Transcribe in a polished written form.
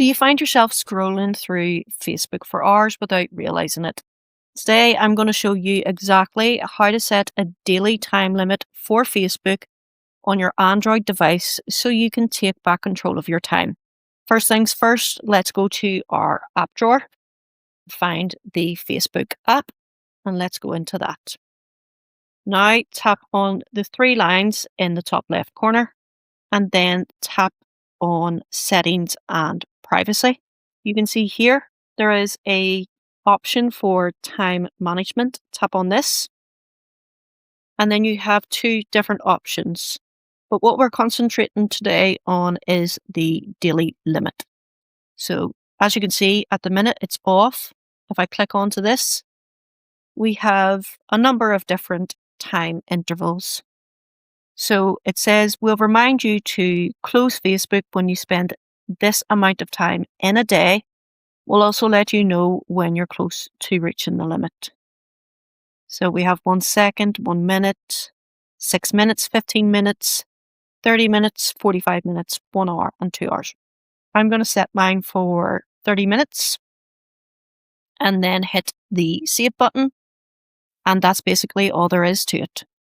Do you find yourself scrolling through Facebook for hours without realizing it? Today, I'm going to show you exactly how to set a daily time limit for Facebook on your Android device so you can take back control of your time. First things first, let's go to our app drawer, find the Facebook app, and let's go into that. Now, tap on the three lines in the top left corner and then tap on settings and privacy. You can see here there is a option for time management. Tap on this and then you have two different options. But what we're concentrating today on is the daily limit. So as you can see at the minute it's off. If I click onto this, we have a number of different time intervals. So it says, we'll remind you to close Facebook when you spend this amount of time in a day. We'll also let you know when you're close to reaching the limit. So we have 1 second, 1 minute, 6 minutes, 15 minutes, 30 minutes, 45 minutes, 1 hour, and 2 hours. I'm going to set mine for 30 minutes and then hit the save button. And that's basically all there is to it.